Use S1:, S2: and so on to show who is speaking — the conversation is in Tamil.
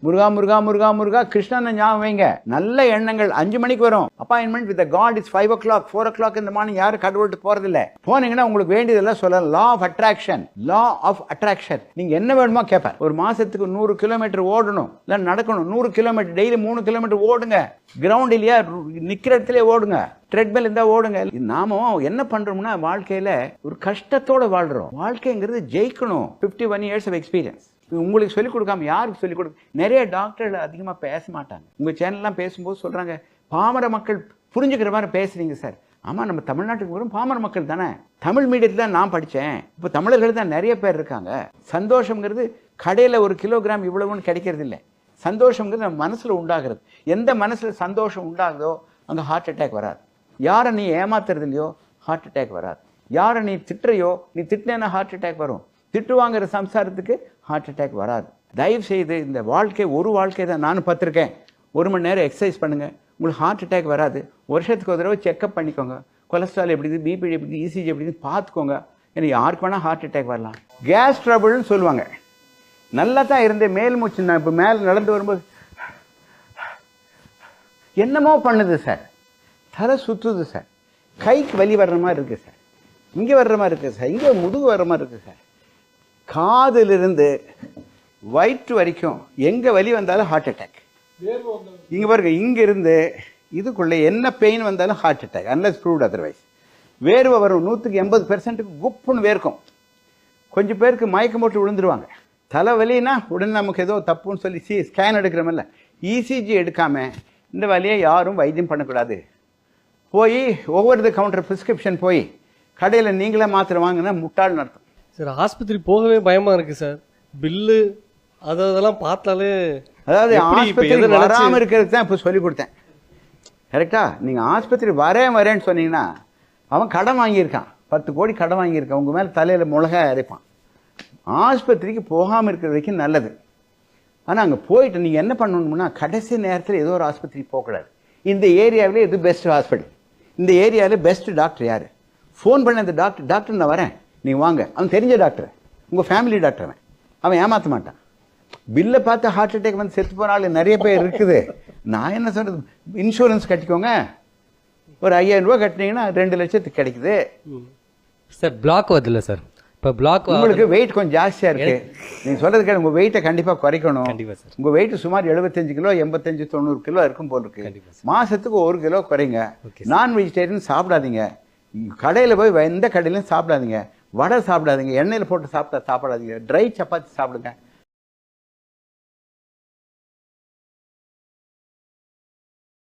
S1: முருகா முருகா முருகா முருகா கிருஷ்ணன் ஞாபகம் வைங்க. நல்ல எண்ணங்கள் 5 மணிக்கு வரும். Appointment with God is 5 o'clock 4 o'clock இந்த மார்னிங். யாரும் கடவுள்கிட்ட போறதில்லை. போனீங்கன்னா உங்களுக்கு வேண்டியதெல்லாம் சொல்லலாம். Law of attraction, law of attraction. நீங்க என்ன வேணுமோ கேட்பார். ஒரு மாசத்துக்கு 100 கிலோமீட்டர் ஓடணும், இல்லை நடக்கணும். 100 கிலோமீட்டர் டெய்லி 3 கிலோமீட்டர் ஓடுங்க. கிரவுண்ட் இல்லையா, நிக்கிற இடத்துல ஓடுங்க. ட்ரெட்மில் இருந்தா ஓடுங்க. நாம என்ன பண்றோம்னா வாழ்க்கையில ஒரு கஷ்டத்தோட வாழ்றோம். வாழ்க்கைங்கிறது ஜெயிக்கணும். 51 years of experience. உங்களுக்கு சொல்லிக் கொடுக்காம யாருக்கு சொல்லிக் கொடுக்க? நிறைய டாக்டர்கள் அதிகமாக பேச மாட்டாங்க. உங்கள் சேனல்லாம் பேசும்போது சொல்கிறாங்க, பாமர மக்கள் புரிஞ்சுக்கிற மாதிரி பேசுறீங்க சார். ஆமாம், நம்ம தமிழ்நாட்டுக்கு வரும் பாமர மக்கள் தானே. தமிழ் மீடியத்தில் தான் நான் படித்தேன். இப்போ தமிழர்கள் தான் நிறைய பேர் இருக்காங்க. சந்தோஷங்கிறது கடையில் 1 கிலோகிராம் இவ்வளவுன்னு கிடைக்கிறது இல்லை. சந்தோஷங்கிறது நம்ம மனசில் உண்டாகிறது. எந்த மனசில் சந்தோஷம் உண்டாகுதோ அங்கே ஹார்ட் அட்டாக் வராது. யாரை நீ ஏமாத்துறது இல்லையோ ஹார்ட் அட்டாக் வராது. யாரை நீ திட்டுறையோ, நீ திட்டினா ஹார்ட் அட்டாக் வரும். திட்டு வாங்குற சம்சாரத்துக்கு ஹார்ட் அட்டாக் வராது. தயவு செய்து இந்த வாழ்க்கை ஒரு வாழ்க்கை தான். நானும் பார்த்துருக்கேன். 1 மணி நேரம் எக்ஸசைஸ் பண்ணுங்கள், உங்களுக்கு ஹார்ட் அட்டாக் வராது. வருஷத்துக்கு ஒரு தடவை செக்அப் பண்ணிக்கோங்க. கொலஸ்ட்ரால் எப்படி இருக்குது, பிபி எப்படி, இசிஜி எப்படி பார்த்துக்கோங்க. எனக்கு யாருக்கு வேணால் ஹார்ட் அட்டாக் வரலாம். கேஸ் ட்ரபிள்னு சொல்லுவாங்க. நல்லா தான் இருந்தேன், மேல் மூச்சு. நான் இப்போ மேலே நடந்து வரும்போது என்னமோ பண்ணுது சார், தலை சுற்றுது சார், கைக்கு வலி வர்ற மாதிரி இருக்குது சார், இங்கே வர்ற மாதிரி இருக்குது சார், இங்கே முதுகு வர்ற மாதிரி இருக்குது சார். காதிலிருந்து வயிற்று வரைக்கும் எங்கே வலி வந்தாலும் ஹார்ட் அட்டாக். இங்கே பாருங்க, இங்கிருந்து இதுக்குள்ளே என்ன பெயின் வந்தாலும் heart attack, unless proved otherwise. வேர்வை வரும். 180% குப்புன்னு வேர்க்கும். கொஞ்சம் பேருக்கு மயக்கம் போட்டு விழுந்துருவாங்க. தலைவலின்னா உடனே நமக்கு ஏதோ தப்புன்னு சொல்லி ஸ்கேன் எடுக்கிறோமில்ல, இசிஜி எடுக்காமல் இந்த வலியை யாரும் வைத்தியம் பண்ணக்கூடாது. போய் ஒவ்வொரு கவுண்டர் ப்ரிஸ்கிரிப்ஷன் போய் கடையில் நீங்களே மாத்திரை வாங்கினா முட்டாள்னு அர்த்தம்.
S2: சார், ஆஸ்பத்திரி போகவே பயமாக இருக்குது சார். பில்லு அதெல்லாம் பார்த்தாலே.
S1: அதாவது ஆஸ்பத்திரி வராமல் இருக்கிறதுக்கு தான் இப்போ சொல்லிக் கொடுத்தேன். கரெக்டா? நீங்கள் ஆஸ்பத்திரி வரேன்னு சொன்னீங்கன்னா அவன் கடன் வாங்கியிருக்கான், 10 கோடி கடன் வாங்கியிருக்கான். உங்கள் மேலே தலையில் மிளகாய் அரைப்பான். ஆஸ்பத்திரிக்கு போகாமல் இருக்கிற வரைக்கும் நல்லது. ஆனால் அங்கே போயிட்டு நீங்கள் என்ன பண்ணணும்னா கடைசி நேரத்தில் ஏதோ ஒரு ஆஸ்பத்திரி போகக்கூடாது. இந்த ஏரியாவிலே எது பெஸ்ட் ஹாஸ்பிட்டல், இந்த ஏரியாவில் பெஸ்ட் டாக்டர் யார், ஃபோன் பண்ண அந்த டாக்டர் நான் வரேன், நீங்கள் வாங்க. அவன் தெரிஞ்ச டாக்டர், உங்கள் ஃபேமிலி டாக்டர். அவன் ஏமாற்ற மாட்டான். பில்லை பார்த்து ஹார்ட் அட்டாக் வந்து செத்து போனாலும் நிறைய பேர் இருக்குது. நான் என்ன சொல்கிறது, இன்சூரன்ஸ் கட்டிக்கோங்க. ஒரு 5000 ரூபா கட்டினீங்கன்னா 2 லட்சத்துக்கு கிடைக்குது
S3: சார். பிளாக் வருதுல்ல சார், இப்போ பிளாக்
S1: உங்களுக்கு வெயிட் கொஞ்சம் ஜாஸ்தியாக இருக்குது. நீங்கள் சொல்கிறது கேட்க, உங்கள் வெயிட்டை கண்டிப்பாக குறைக்கணும்.
S3: கண்டிப்பாக சார்.
S1: உங்கள் வெயிட் சுமார் 75 கிலோ 85-90 கிலோ இருக்கும் போல் இருக்கு. மாதத்துக்கு 1 கிலோ குறைங்க. நான் வெஜிடேரியன் சாப்பிடாதீங்க. கடையில் போய் எந்த கடையிலையும் சாப்பிடாதீங்க. வடை சாப்பிடாதீங்க, எண்ணெயில் போட்டு சாப்பிடாதீங்க. ட்ரை சப்பாத்தி சாப்பிடுங்க.